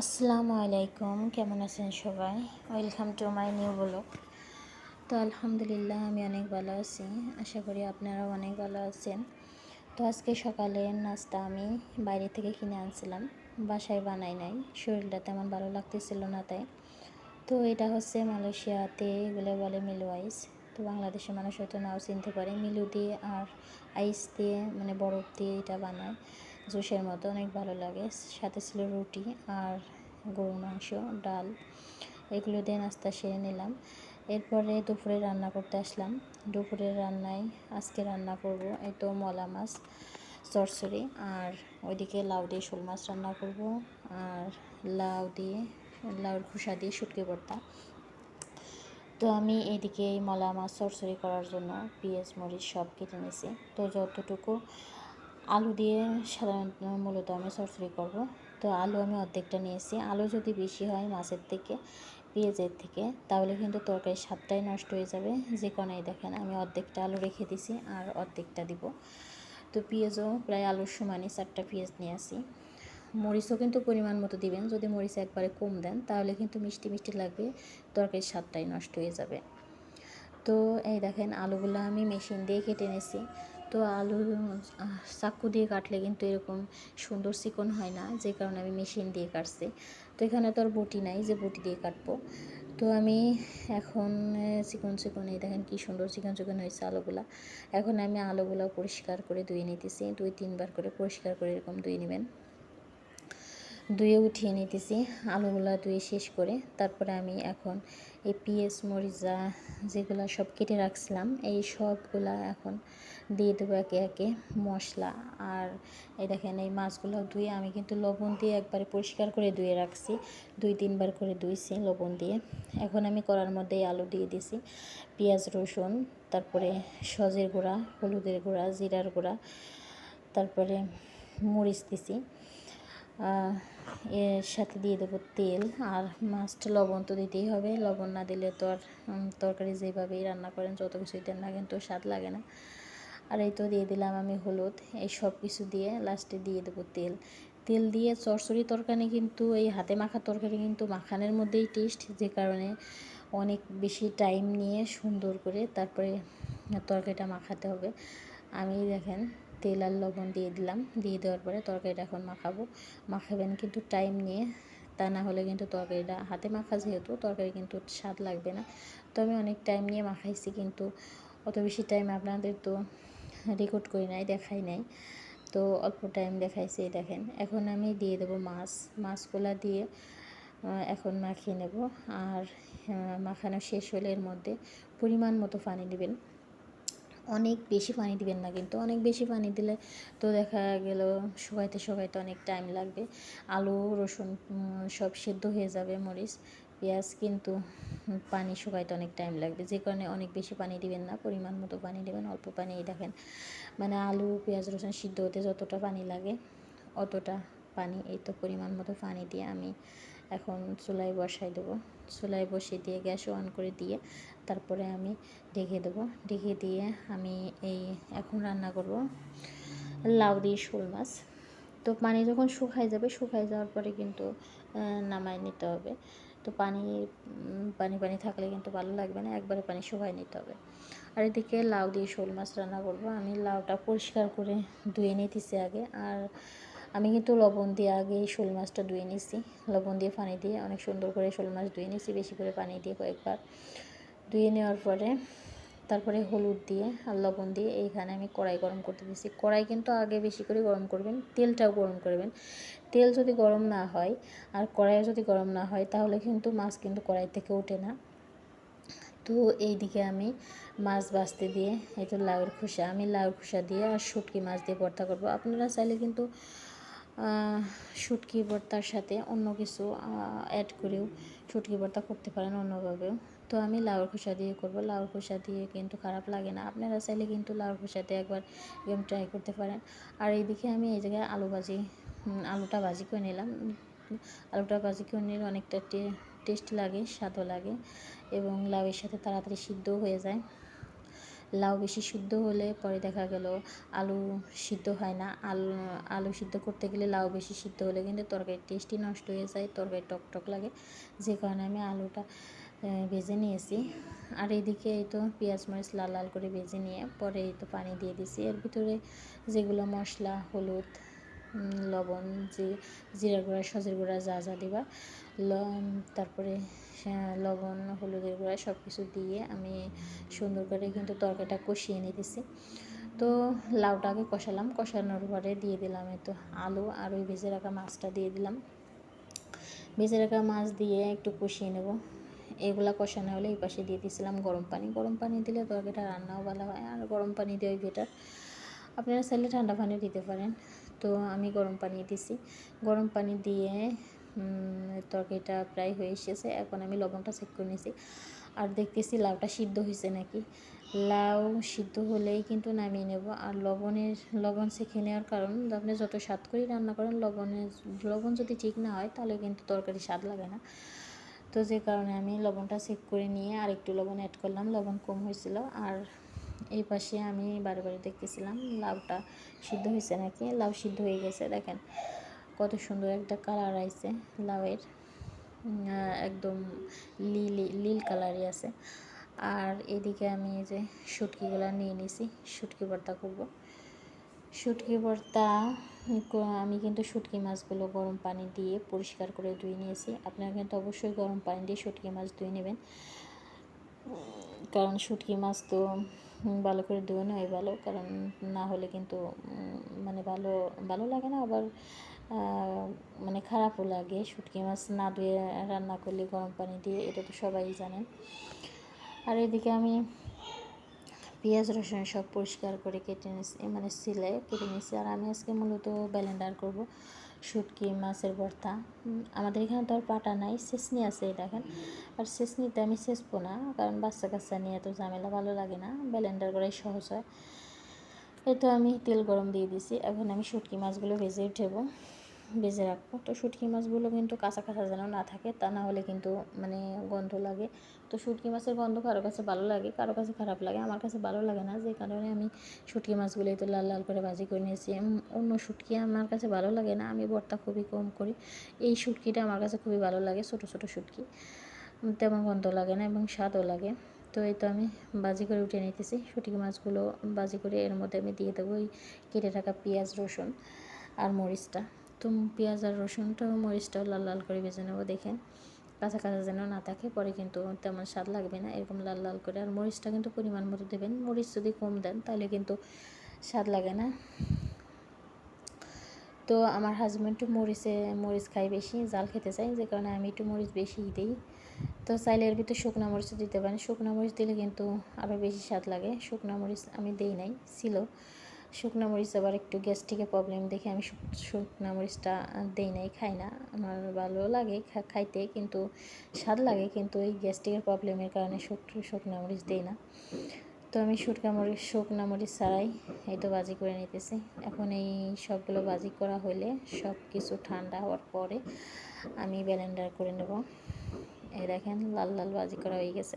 আসসালামু আলাইকুম, কেমন আছেন সবাই? Welcome to my new blog. তো আলহামদুলিল্লাহ আমি অনেক ভালো আছি। আশা করি আপনারাও অনেক ভালো আছেন। তো আজকে সকালে নাস্তা আমি বাইরে থেকে কিনে আনছিলাম, বাসায় বানাই নাই, শরীরটা তেমন ভালো লাগতেছিল না তাই। তো এটা হচ্ছে মালয়েশিয়াতে এগুলো বলে মিলু আইস। তো বাংলাদেশের মানুষ হয়তো নাও চিনতে পারে। মিলু দিয়ে আর আইস দিয়ে মানে বরফ দিয়ে এটা বানায়, জুসের মতো, অনেক ভালো লাগে। সাথে ছিল রুটি আর গরুর মাংস, ডাল, এগুলো দিয়ে নাস্তা সেরে নিলাম। এরপরে দুপুরে রান্না করতে আসলাম। দুপুরের রান্নায় আজকে রান্না করব এই তো মলা মাছ চরচড়ি, আর ওইদিকে লাউ দিয়ে শোল মাছ রান্না করব, আর লাউর খোসা দিয়ে শুটকি ভর্তা। তো আমি এইদিকে এই মলা মাছ চরচড়ি করার জন্য পেঁয়াজ মরিচ সব কেটে নিয়েছি। তো যতটুকু আলু দিয়ে সাধারণত মূলত আমি চরচড়ি করব, তো আলু আমি অর্ধেকটা নিয়েছি। আলু যদি বেশি হয় মাছের থেকে, পেঁয়াজের থেকে, তাহলে কিন্তু তরকারির স্বাদটাই নষ্ট হয়ে যাবে। যে কারণেই দেখেন আমি অর্ধেকটা আলু রেখে দিছি আর অর্ধেকটা দিব। তো পেঁয়াজও প্রায় আলুর সমানই 4টা পেঁয়াজ নিয়ে আসি। মরিচও কিন্তু পরিমাণ মতো দিবেন। যদি মরিচ একবারে কম দেন তাহলে কিন্তু মিষ্টি মিষ্টি লাগবে, তরকারির স্বাদটাই নষ্ট হয়ে যাবে। তো এই দেখেন আলুগুলো আমি মেশিন দিয়ে কেটে নিয়েছি। তো আলু চাকু দিয়ে কাটলে কিন্তু এরকম সুন্দর চিকন হয় না, যে কারণে আমি মেশিন দিয়ে কাটছি। তো এখানে তো আর বটি নাই যে বটি দিয়ে কাটবো। তো আমি এখন চিকন চিকন, এই দেখেন কি সুন্দর চিকন চিকন হয়েছে আলুগুলা। এখন আমি আলুগুলো পরিষ্কার করে ধুয়ে নিতেছি, 2-3 বার করে পরিষ্কার করে এরকম ধুয়ে নেবেন। ধুয়ে উঠিয়ে নিতেছি আলুগুলো ধুয়ে শেষ করে। তারপরে আমি এখন এই পেঁয়াজ মরিচা যেগুলো সব কেটে রাখছিলাম এই সবগুলা এখন দিয়ে দেবো একে একে মশলা। আর এই দেখেন এই মাছগুলো ধুয়ে আমি কিন্তু লবণ দিয়ে একবারে পরিষ্কার করে ধুয়ে রাখছি, 2-3 বার করে ধুইছি লবণ দিয়ে। এখন আমি কড়ার মধ্যে আলু দিয়ে দিছি, পেঁয়াজ রসুন, তারপরে সজের গুঁড়া, হলুদের গুঁড়া, জিরার গুঁড়া, তারপরে মরিচ দিছি। এর সাথে দিয়ে দেবো তেল, আর মাস্ট লবণ তো দিতেই হবে। লবণ না দিলে তো আর তরকারি যেভাবেই রান্না করেন যত কিছুই দেন না কিন্তু স্বাদ লাগে না। আর এই তো দিয়ে দিলাম আমি হলুদ। এই সব কিছু দিয়ে লাস্টে দিয়ে দেবো তেল। তেল দিয়ে চরচড়ি তরকারি কিন্তু এই হাতে মাখা তরকারি কিন্তু মাখানের মধ্যেই টেস্ট, যে কারণে অনেক বেশি টাইম নিয়ে সুন্দর করে তারপরে তরকারিটা মাখাতে হবে। আমি দেখেন তেল আর লবণ দিয়ে দিলাম, দিয়ে দেওয়ার পরে তরকারিটা এখন মাখাবেন কিন্তু টাইম নিয়ে, তা না হলে কিন্তু তরকারিটা হাতে মাখা যেহেতু তরকারি কিন্তু স্বাদ লাগবে না। তো আমি অনেক টাইম নিয়ে মাখাইছি, কিন্তু অত বেশি টাইম আপনাদের তো রেকর্ড করি নাই, দেখাই নাই, তো অল্প টাইম দেখাইছি। দেখেন এখন আমি দিয়ে দেবো মাছগুলা দিয়ে এখন মাখিয়ে নেব। আর মাখানো শেষ হলে এর মধ্যে পরিমাণ মতো পানি দিবেন। অনেক বেশি পানি দিবেন না, কিন্তু অনেক বেশি পানি দিলে তো দেখা গেল শুকাইতে অনেক টাইম লাগবে। আলু রসুন সব সেদ্ধ হয়ে যাবে, মরিচ পেঁয়াজ, কিন্তু পানি শুকাইতে অনেক টাইম লাগবে, যে কারণে অনেক বেশি পানি দিবেন না, পরিমাণ মতো পানি দেবেন, অল্প পানি। দেখেন মানে আলু পেঁয়াজ রসুন সিদ্ধ হতে যতটা পানি লাগে অতটা পানি, এই তো পরিমাণ মতো পানি দিয়ে আমি এখন চুলায় বসাই দেবো। চুলায় বসিয়ে দিয়ে গ্যাস অন করে দিয়ে তারপরে আমি ঢেকে দেবো। ঢেকে দিয়ে আমি এই এখন রান্না করব লাউ দিয়ে শোল মাছ। তো পানি যখন শুকায় যাওয়ার পরে কিন্তু নামায় নিতে হবে। তো পানি পানি থাকলে কিন্তু ভালো লাগবে না, একবারে পানি শুকায় নিতে হবে। আর এদিকে লাউ দিয়ে শোল মাছ রান্না করব। আমি লাউটা পরিষ্কার করে ধুয়ে নিতেছি আগে, আর আমি কিন্তু লবণ দিয়ে আগে শোল মাছটা ধুয়ে নিছি, লবণ দিয়ে পানি দিয়ে অনেক সুন্দর করে শোল মাছ ধুয়ে নিছি, বেশি করে পানি দিয়ে কয়েকবার ধুয়ে নেওয়ার পরে তারপরে হলুদ দিয়ে আর লবণ দিয়ে এইখানে আমি কড়াই গরম করতে দিয়েছি। কড়াই কিন্তু আগে বেশি করে গরম করবেন, তেলটাও গরম করবেন। তেল যদি গরম না হয় আর কড়াইয়ে যদি গরম না হয় তাহলে কিন্তু মাছ কিন্তু কড়াই থেকে ওঠে না। তো এইদিকে আমি মাছ ভাজতে দিয়ে এই তো আমি লাউয়ের খোসা দিয়ে আর শুটকি মাছ দিয়ে ভর্তা করব। আপনারা চাইলে কিন্তু শুটকি ভর্তার সাথে অন্য কিছু অ্যাড করেও শুটকি ভর্তা করতে পারেন অন্যভাবেও। তো আমি লাউয়ের খোসা দিয়ে করব। লাউয়ের খোসা দিয়ে কিন্তু খারাপ লাগে না, আপনারা চাইলে কিন্তু লাউয়ের খোসা দিয়ে একবার গেম ট্রাই করতে পারেন। আর এইদিকে আমি এই জায়গায় আলুটা ভাজি করে নিলাম। আলুটা ভাজি করে নিলে অনেকটা টেস্ট লাগে, স্বাদও লাগে, এবং লাউয়ের সাথে তাড়াতাড়ি সিদ্ধও হয়ে যায়। লাউ বেশি সিদ্ধ হলে পরে দেখা গেল আলু সিদ্ধ হয় না। আলু সিদ্ধ করতে গেলে লাউ বেশি সিদ্ধ হলে কিন্তু তরকারির টেস্টই নষ্ট হয়ে যায়, তরকারি টকটক লাগে, যে কারণে আমি আলুটা ভেজে নিয়েছি। আর এদিকে এই তো পেঁয়াজ মরিচ লাল লাল করে ভেজে নিয়ে পরে এই তো পানি দিয়ে দিছি। এর ভিতরে যেগুলো মশলা, হলুদ, লবণ, জিরার গুঁড়া, সজের গুঁড়া যা যা দিবা, তারপরে লবণ, হলুদের গুঁড়া সব কিছু দিয়ে আমি সুন্দর করে কিন্তু তরকারিটা কষিয়ে নিতেছি। তো লাউটা আগে কষালাম, কষানোর পরে দিয়ে দিলাম এই তো আলু আর ওই ভেজে রাখা মাছটা দিয়ে দিলাম। ভেজে রাখা মাছ দিয়ে একটু কষিয়ে নেব। এগুলা কষানো হলে এই পাশে দিয়ে দিয়েছিলাম গরম পানি। গরম পানি দিলে তরকারিটা রান্নাও ভালো হয়, আর গরম পানি দেওয়াই বেটার। আপনারা চাইলে ঠান্ডা পানি দিতে পারেন। তো আমি গরম পানি দিছি। গরম পানি দিয়ে তরকারিটা প্রায় হয়ে এসেছে। এখন আমি লবণটা চেক করে নিয়েছি আর দেখতেছি লাউটা সিদ্ধ হয়েছে নাকি। লাউ সিদ্ধ হলেই কিন্তু নামিয়ে নেব। আর লবণ চেখে নেওয়ার কারণ, আপনি যত স্বাদ করেই রান্না করেন, লবণ যদি ঠিক না হয় তাহলে কিন্তু তরকারি স্বাদ লাগে না। তো যে কারণে আমি লবণটা চেক করে নিয়ে আর একটু লবণ অ্যাড করলাম, লবণ কম হয়েছিল। আর এই পাশে আমি বারে বারে দেখতেছিলাম লাউটা সিদ্ধ হয়েছে নাকি। লাউ সিদ্ধ হয়ে গেছে, দেখেন কত সুন্দর একটা কালার আইছে লাউয়ের, একদম লীল কালারই আছে। আর এদিকে আমি এই যে শুটকিগুলো নিয়ে নিছি, শুটকি ভর্তা করব। শুটকি ভর্তা আমি কিন্তু শুটকি মাছগুলো গরম পানি দিয়ে পরিষ্কার করে ধুয়ে নিয়েছি। আপনারা কিন্তু অবশ্যই গরম পানি দিয়ে শুটকি মাছ ধুয়ে নেবেন, কারণ শুটকি মাছ তো ভালো করে ধুয়ে নেওয়াই ভালো, কারণ না হলে কিন্তু মানে ভালো লাগে না, আবার মানে খারাপও লাগে শুটকি মাছ না ধুয়ে রান্না করলে গরম পানি দিয়ে, এটা তো সবাই জানেন। আর এদিকে আমি পেঁয়াজ রসুন সব পরিষ্কার করে কেটে নিয়েছি, মানে সিলে কেটে নিয়েছি। আর আমি আজকে মূলত ব্লেন্ডার করব শুটকি মাছের ভর্তা। আমাদের এখানে তো আর পাটা নাই, চেচনি আছে দেখেন। আর চেচনিতে আমি চেচবো না, কারণ বাচ্চা কাচ্চা নিয়ে তো ঝামেলা ভালো লাগে না, ব্লেন্ডার করাই সহজ হয়। এই তো আমি তেল গরম দিয়ে দিছি। এখন আমি শুটকি মাছগুলো ভেজে রাখবো। তো শুটকি মাছগুলো কিন্তু কাঁচা কাঁচা যেন না থাকে, তা না হলে কিন্তু মানে গন্ধ লাগে। তো শুটকি মাছের গন্ধ কারো কাছে ভালো লাগে, কারো কাছে খারাপ লাগে, আমার কাছে ভালো লাগে না, যে কারণে আমি শুটকি মাছগুলো তো লাল লাল করে ভাজি করে নিয়েছি। অন্য শুটকি আমার কাছে ভালো লাগে না, আমি ভর্তা খুবই কম করি। এই শুটকিটা আমার কাছে খুবই ভালো লাগে, ছোটো ছোটো শুটকি, তেমন গন্ধ লাগে না এবং স্বাদও লাগে। তো এই তো আমি ভাজি করে উঠে নিতেছি শুটকি মাছগুলো ভাজি করে। এর মধ্যে আমি দিয়ে দেবো ওই কেটে রাখা পেঁয়াজ, রসুন আর মরিচটা। তো পেঁয়াজ আর রসুনটাও মরিচটাও লাল লাল করে ভেজে নেবো। দেখেন কাঁচা কাঁচা যেন না থাকে, পরে কিন্তু তেমন স্বাদ লাগবে না, এরকম লাল লাল করে। আর মরিচটা কিন্তু পরিমাণ মতো দেবেন, মরিচ যদি কম দেন তাহলে কিন্তু স্বাদ লাগে না। তো আমার হাজব্যান্ড একটু মরিচ খাই বেশি, জাল খেতে চাই, যে কারণে আমি একটু মরিচ বেশিই দিই। তো চাইলে এর ভিতরে শুকনো মরিচও দিতে পারেন, শুকনো মরিচ দিলে কিন্তু আরও বেশি স্বাদ লাগে। শুকনো মরিচ আমি দিই নাই, ছিল শুকনো মরিচ, আবার একটু গ্যাস্ট্রিকের প্রবলেম দেখে আমি শুকনো মরিচটা দিই নাই, খাই না। আমার ভালো লাগে খাইতে, কিন্তু স্বাদ লাগে, কিন্তু এই গ্যাস্ট্রিকের প্রবলেমের কারণে শুকনো মরিচ দিই না। তো আমি শুকনো মরিচ ছাড়াই এই তো ভাজি করে নিতেছি। এখন এই সবগুলো ভাজি করা হলে সব কিছু ঠান্ডা হওয়ার পরে আমি ব্লেন্ডার করে নেব। এই দেখেন লাল লাল ভাজি করা হয়ে গেছে।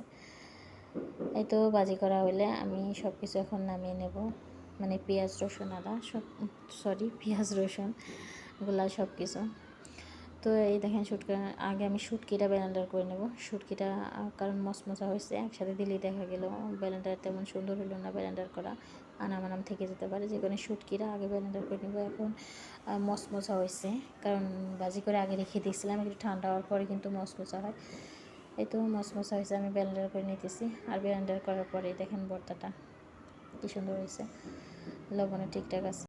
এই তো ভাজি করা হলে আমি সব কিছু এখন নামিয়ে নেব, মানে পেঁয়াজ রসুন আদা পেঁয়াজ রসুন গুলা সব কিছু। তো এই দেখেন আগে আমি শুটকিটা ব্লেন্ডার করে নেব। শুটকিটা কারণ মচমচা হয়েছে, একসাথে দিলেই দেখা গেল ব্লেন্ডার তেমন সুন্দর হলো না, ব্লেন্ডার করা আনাম থেকে যেতে পারে, যে কোনো শুটকিটা আগে ব্লেন্ডার করে নেব। এখন মচমচা হয়েছে, কারণ ভাজি করে আগে রেখে দিয়েছিলাম, একটু ঠান্ডা হওয়ার পরে কিন্তু মচমচা হয়। এই তো মচমচা হয়েছে, আমি ব্লেন্ডার করে নিতেছি। আর ব্লেন্ডার করার পরে দেখেন ভর্তাটা কী সুন্দর হয়েছে, লবণও ঠিকঠাক আছে।